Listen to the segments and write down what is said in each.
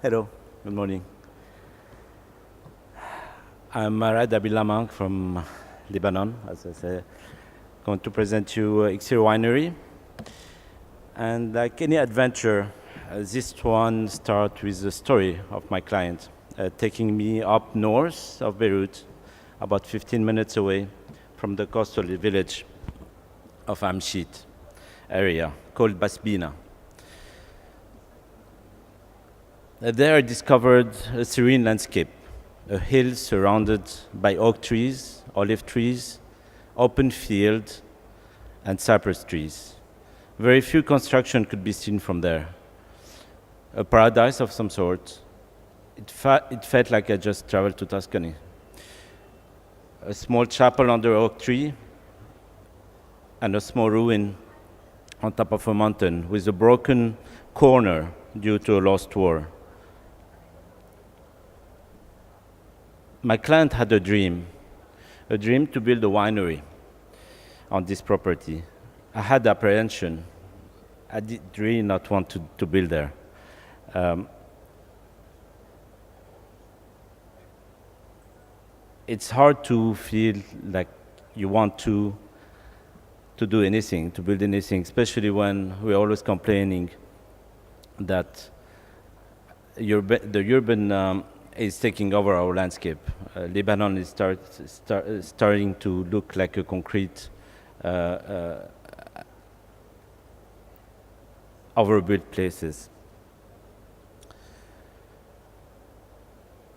Hello, good morning. I'm RAED ABILLAMA from Lebanon, as I said. Going to present you IXSIR Winery. And like any adventure, this one starts with the story of my client, taking me up north of Beirut, about 15 minutes away from the coastal village of Amshit area called Basbina. There I discovered a serene landscape, a hill surrounded by oak trees, olive trees, open field, and cypress trees. Very few construction could be seen from there. A paradise of some sort. It felt like I just traveled to Tuscany. A small chapel under oak tree, and a small ruin on top of a mountain with a broken corner due to a lost war. My client had a dream to build a winery on this property. I had apprehension. I did really not want to build there. It's hard to feel like you want to do anything, to build anything, especially when we're always complaining that the urban is taking over our landscape. Lebanon is starting to look like a concrete overbuilt places.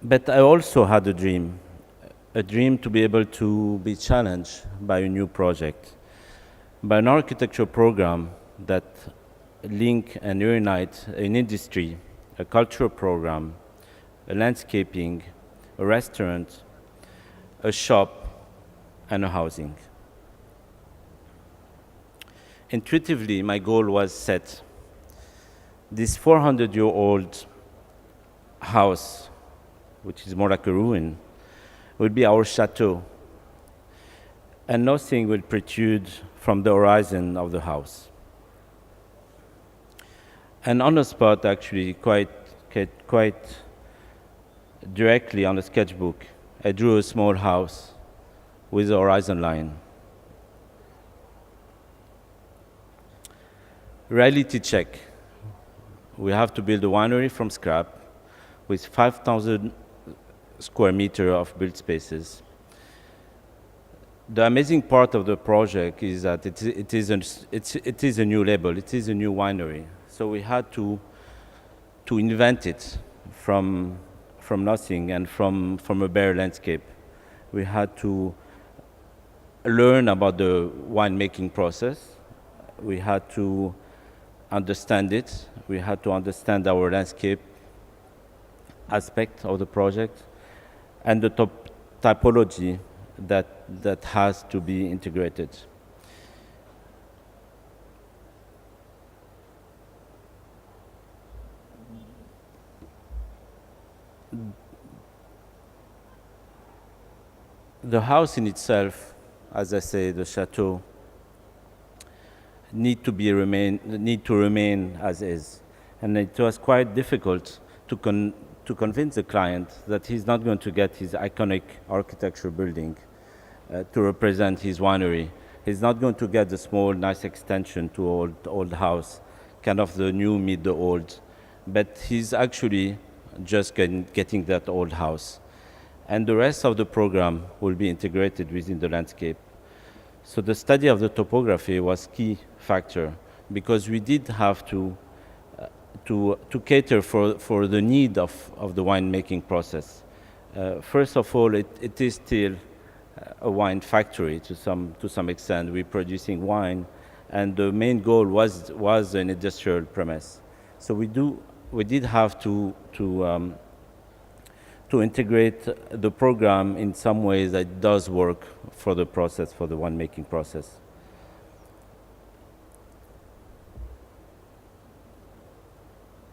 But I also had a dream to be able to be challenged by a new project, by an architecture program that link and unite an industry, a cultural program, a landscaping, a restaurant, a shop, and a housing. Intuitively, my goal was set. This 400-year-old house, which is more like a ruin, will be our chateau, and nothing will protrude from the horizon of the house. And on the spot, actually, quite directly on the sketchbook, I drew a small house with a horizon line. Reality check. We have to build a winery from scrap with 5,000 square meters of built spaces. The amazing part of the project is that it is a new label, it is a new winery. So we had to invent it from nothing and from a bare landscape. We had to learn about the winemaking process. We had to understand it. We had to understand our landscape aspect of the project and the typology that has to be integrated. The house in itself, as I say, the chateau, need to remain as is, and it was quite difficult to convince the client that he's not going to get his iconic architecture building to represent his winery. He's not going to get the small, nice extension to old house, kind of the new meet the old, but he's actually just getting that old house. And the rest of the program will be integrated within the landscape. So the study of the topography was key factor because we did have to cater for the need of the winemaking process. First of all, it is still a wine factory to some extent. We're producing wine, and the main goal was an industrial premise. So we did have to integrate the program in some ways that does work for the process, for the winemaking process.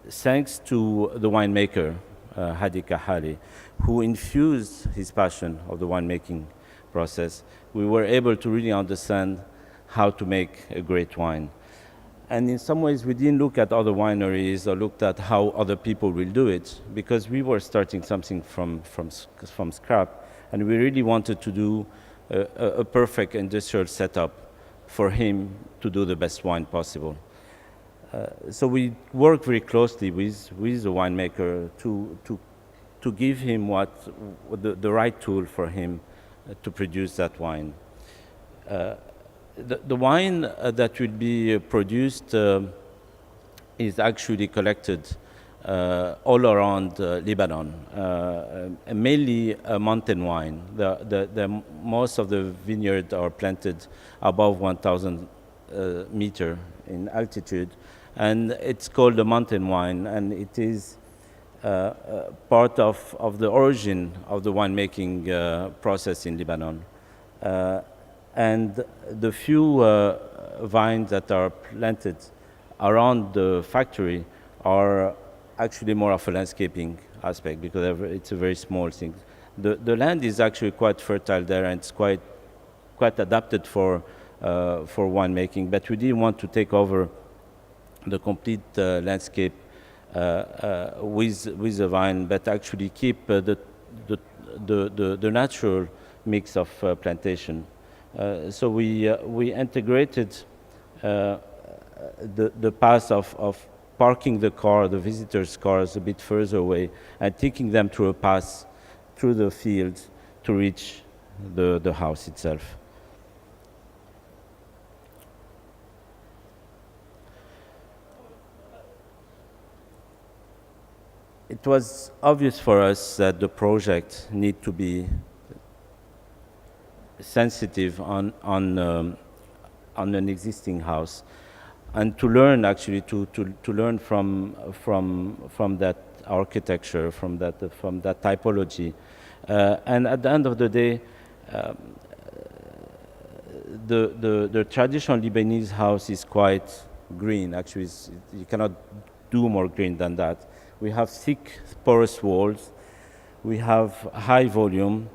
Thanks to the winemaker, Hadi Kahali, who infused his passion of the winemaking process, we were able to really understand how to make a great wine. And in some ways, we didn't look at other wineries or looked at how other people will do it, because we were starting something from scratch, and we really wanted to do a perfect industrial setup for him to do the best wine possible. So we worked very closely with the winemaker to give him the right tool for him to produce that wine. The wine that will be produced is actually collected all around Lebanon, mainly a mountain wine. Most of the vineyards are planted above 1,000 meter in altitude, and it's called a mountain wine, and it is part of the origin of the winemaking process in Lebanon. And the few vines that are planted around the factory are actually more of a landscaping aspect, because it's a very small thing. The land is actually quite fertile there, and it's quite adapted for winemaking, but we didn't want to take over the complete landscape with the vine, but actually keep the natural mix of plantation. So we integrated the path of parking the visitors' cars a bit further away, and taking them through a path through the fields to reach the house itself. It was obvious for us that the project need to be sensitive on an existing house, and to learn actually to learn from that architecture, from that typology, and at the end of the day, the traditional Lebanese house is quite green. Actually, you cannot do more green than that. We have thick, porous walls. We have high volume.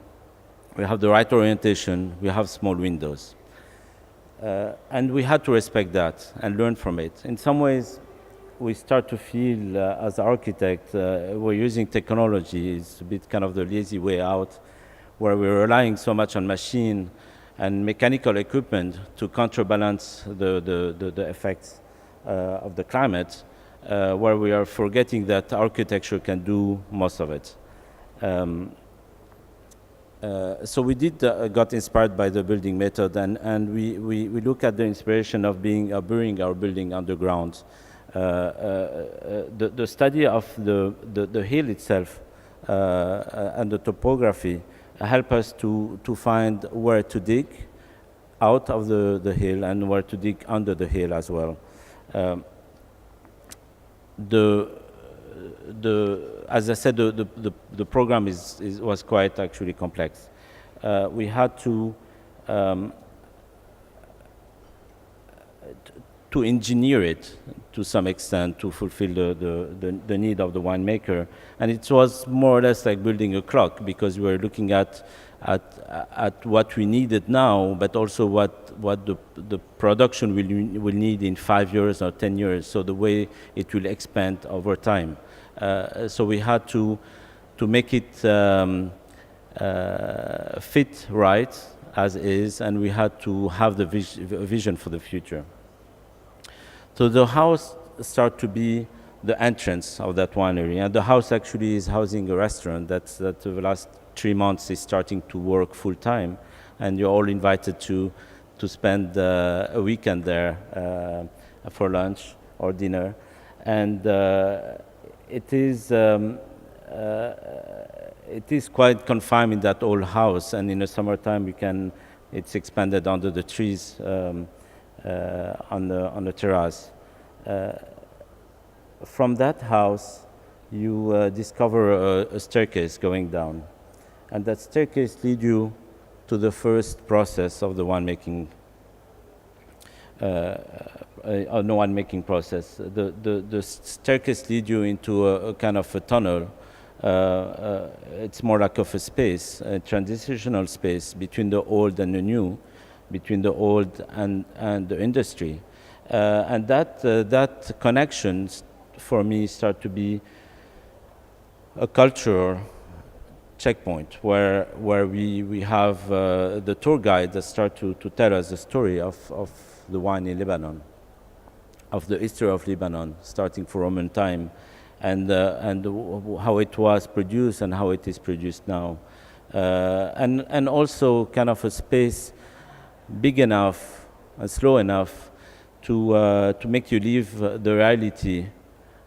We have the right orientation. We have small windows. And we had to respect that and learn from it. In some ways, we start to feel, as architects, we're using technology. It's a bit kind of the lazy way out, where we're relying so much on machine and mechanical equipment to counterbalance the effects of the climate, where we are forgetting that architecture can do most of it. So we got inspired by the building method, and we look at the inspiration of burying our building underground. The study of the hill itself and the topography help us to find where to dig out of the hill and where to dig under the hill as well. As I said, the program was quite actually complex. We had to engineer it to some extent to fulfill the need of the winemaker, and it was more or less like building a clock, because we were looking at what we needed now, but also what the production will need in 5 years or 10 years, so the way it will expand over time. So we had to make it fit right as is, and we had to have the vision for the future. So the house started to be the entrance of that winery, and the house actually is housing a restaurant that the last 3 months is starting to work full time, and you're all invited to spend a weekend there for lunch or dinner, and it is quite confined in that old house, and in the summertime it's expanded under the trees on the terrace. From that house, you discover a staircase going down, and that staircase leads you to the first process of the winemaking. Winemaking process. The staircase leads you into a kind of a tunnel. It's more like of a space, a transitional space between the old and the new, between the old and the industry. And that connections for me start to be a cultural checkpoint where we have the tour guide that start to tell us the story of the wine in Lebanon, of the history of Lebanon, starting from Roman time, and how it was produced and how it is produced now, and also kind of a space big enough and slow enough to make you live the reality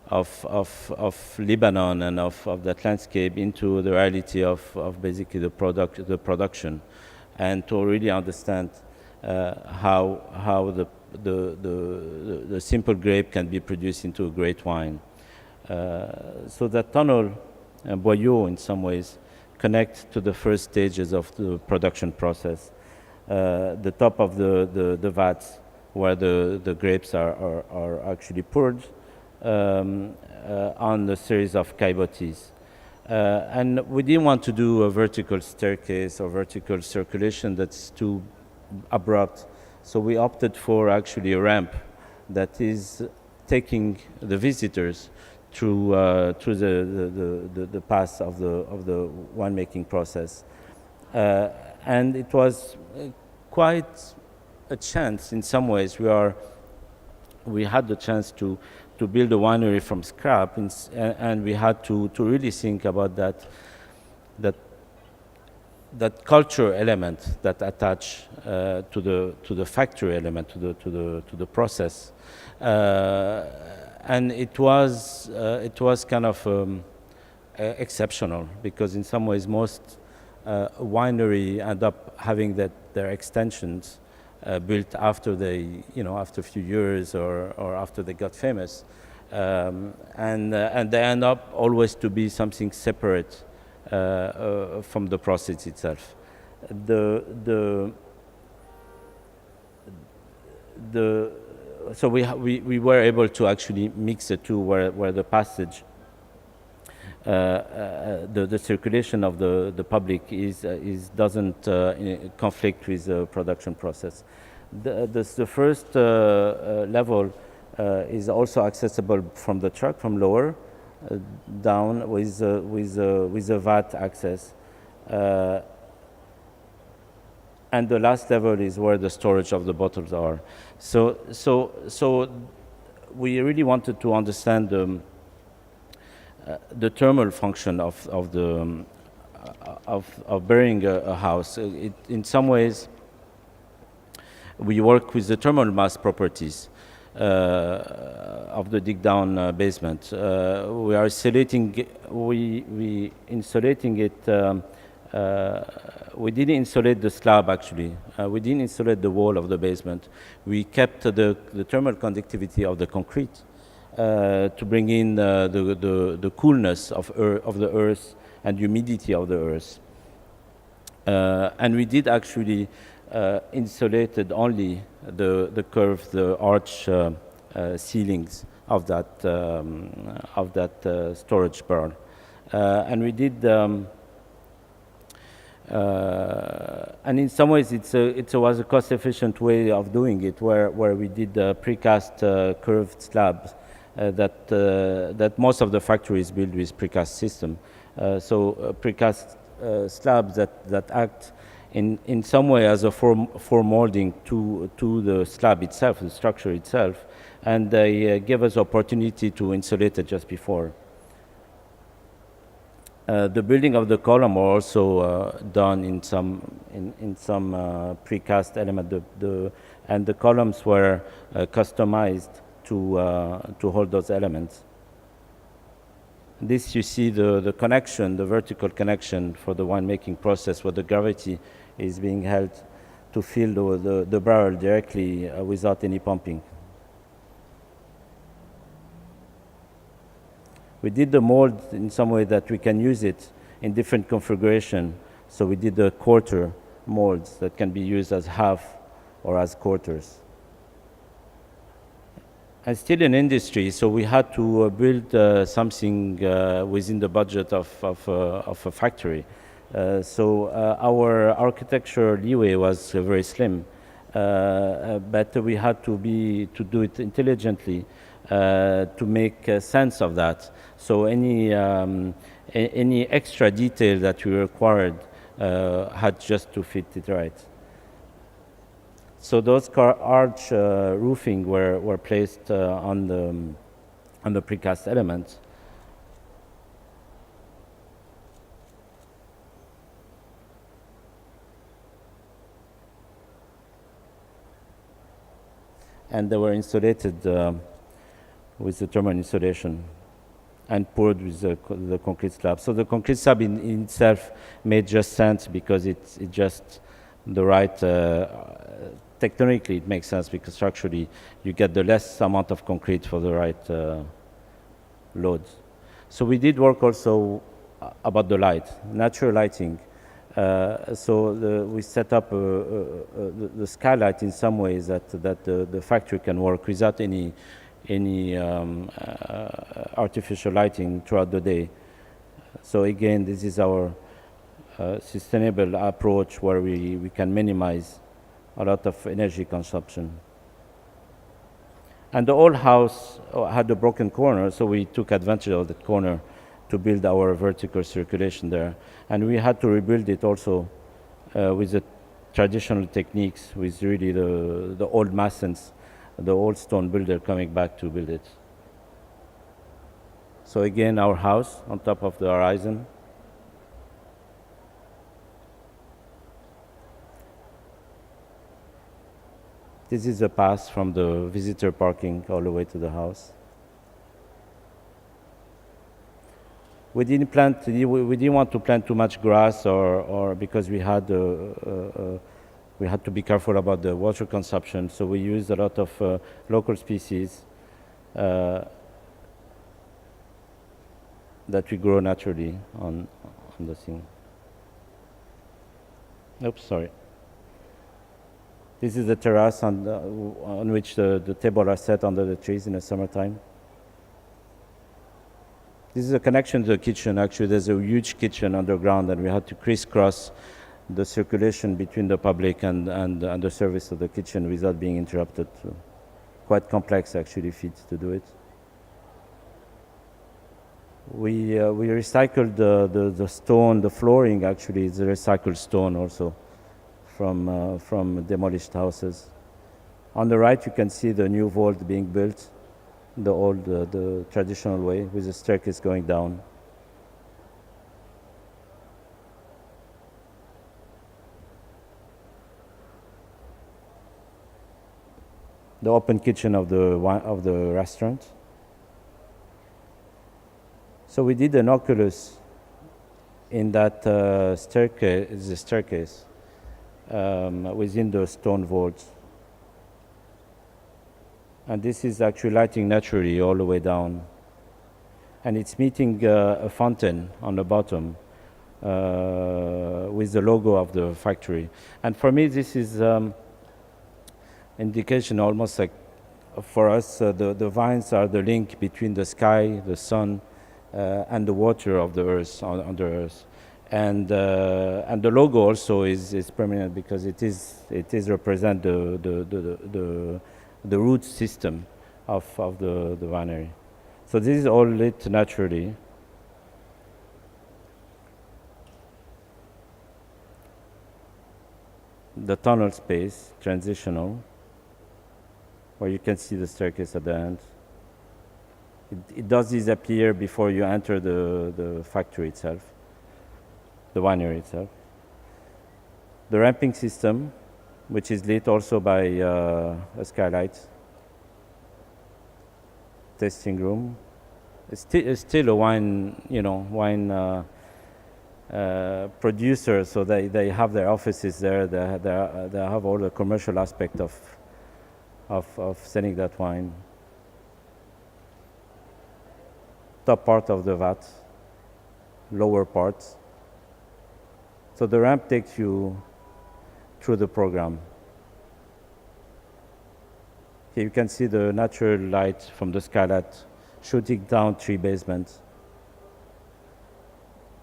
of Lebanon and of that landscape into the reality of basically the production, and to really understand how the simple grape can be produced into a great wine. So that tunnel, boyau in some ways, connect to the first stages of the production process. The top of the vats where the grapes are actually poured, on the series of kaibotis. And we didn't want to do a vertical staircase or vertical circulation that's too abrupt. So we opted for actually a ramp that is taking the visitors through the path of the winemaking process. And it was quite a chance in some ways. We had the chance to build a winery from scratch, and we had to really think about that culture element that attach to the factory element, to the process, and it was kind of exceptional, because in some ways most winery end up having their extensions built after after a few years or after they got famous, and they end up always to be something separate from the process itself. So we were able to actually mix the two, where the passage, the circulation of the public doesn't conflict with the production process. The first level is also accessible from the truck, from lower down, with a VAT access, and the last level is where the storage of the bottles are. So we really wanted to understand the thermal function of burying a house. In some ways, we work with the thermal mass properties of the dig down basement. We are insulating. We insulating it. We didn't insulate the slab actually. We didn't insulate the wall of the basement. We kept the thermal conductivity of the concrete to bring in the coolness of the earth and humidity of the earth. And we did actually insulated only the curved, the arch ceilings of that storage barn, and we did. And in some ways, it was a cost-efficient way of doing it, where we did precast curved slabs that most of the factories build with precast system. So precast slabs that act in some way as a form molding to the slab itself, the structure itself, and they give us opportunity to insulate it just before. The building of the column were also done in some precast element. And the columns were customized to hold those elements. This you see the connection, the vertical connection for the winemaking process, where the gravity is being held to fill the barrel directly without any pumping. We did the mold in some way that we can use it in different configuration. So we did the quarter molds that can be used as half or as quarters. And still in industry, so we had to build something within the budget of a factory. So our architecture leeway was very slim. but we had to do it intelligently to make sense of that. So any extra detail that we required had just to fit it right. So those arch roofing were placed on the precast elements. And they were insulated with the thermal insulation and poured with the concrete slab. So the concrete slab in itself made just sense because it's just the right, technically it makes sense because structurally you get the less amount of concrete for the right loads. So we did work also about the light, natural lighting. So we set up the skylight in some ways that the factory can work without any artificial lighting throughout the day. So again, this is our sustainable approach where we can minimize a lot of energy consumption. And the old house had a broken corner, so we took advantage of that corner to build our vertical circulation there. And we had to rebuild it also with the traditional techniques, with really the old masons, the old stone builder coming back to build it. So again, our house on top of the horizon. This is the path from the visitor parking all the way to the house. We didn't want to plant too much grass, or because we had to be careful about the water consumption. So we used a lot of local species that we grow naturally on the thing. Oops, sorry. This is the terrace on which the table are set under the trees in the summertime. This is a connection to the kitchen. Actually, there's a huge kitchen underground, and we had to crisscross the circulation between the public and the service of the kitchen without being interrupted. So quite complex, actually, feat to do it. We recycled the stone, the flooring. Actually, it's a recycled stone also from demolished houses. On the right, you can see the new vault being built, the old, the traditional way, with the staircase going down. The open kitchen of the restaurant. So we did an oculus in that staircase within the stone vaults. And this is actually lighting naturally all the way down. And it's meeting a fountain on the bottom with the logo of the factory. And for me, this is indication almost like, for us, the vines are the link between the sky, the sun, and the water of the earth, under earth. And the logo also is permanent because it represent the root system of the winery. So this is all lit naturally. The tunnel space, transitional, where you can see the staircase at the end. It does disappear before you enter the factory itself, the winery itself. The ramping system, which is lit also by a skylight. Tasting room. It's still a wine producer, so they have their offices there. They have all the commercial aspect of selling that wine. Top part of the vat, lower part. So the ramp takes you through the program. Here you can see the natural light from the skylight shooting down 3 basements.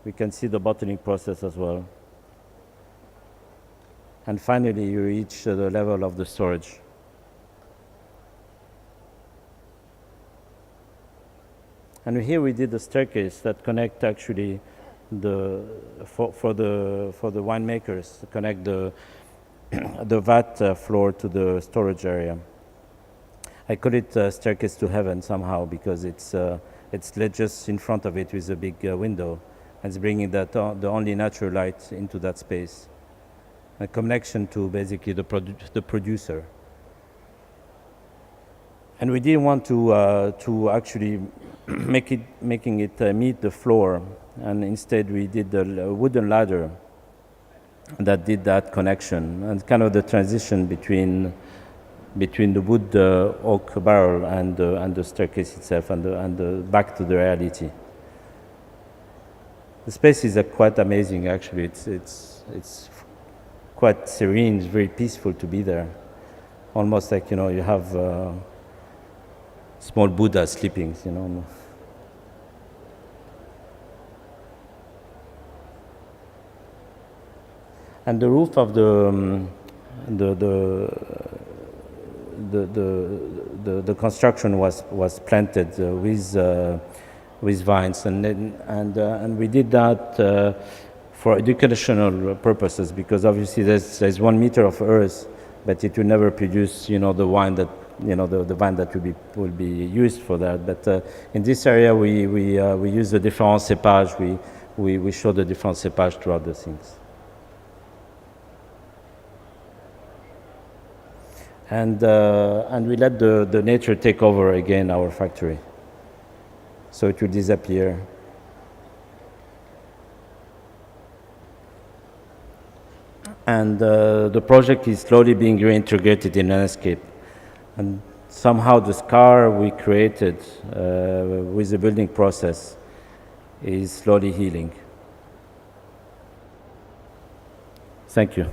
We can see the bottling process as well. And finally, you reach the level of the storage. And here we did the staircase that connect actually for the winemakers to connect the the vat floor to the storage area. I call it staircase to heaven somehow because it's lit just in front of it with a big window, and it's bringing that the only natural light into that space. A connection to basically the producer. And we didn't want to actually making it meet the floor, and instead we did a wooden ladder that did that connection, and kind of the transition between the wood oak barrel and the staircase itself, and the back to the reality. The space is quite amazing actually. It's quite serene. It's very peaceful to be there. Almost like, you know, you have small Buddha sleeping, you know. And the roof of the construction was planted with vines, and we did that for educational purposes, because obviously there's 1 meter of earth, but it will never produce, you know, the wine that, you know, the vine that will be used for that. But in this area we use the different cépages. We show the different cépages throughout the things. And we let the nature take over again our factory, so it will disappear. And the project is slowly being reintegrated in landscape, and somehow the scar we created with the building process is slowly healing. Thank you.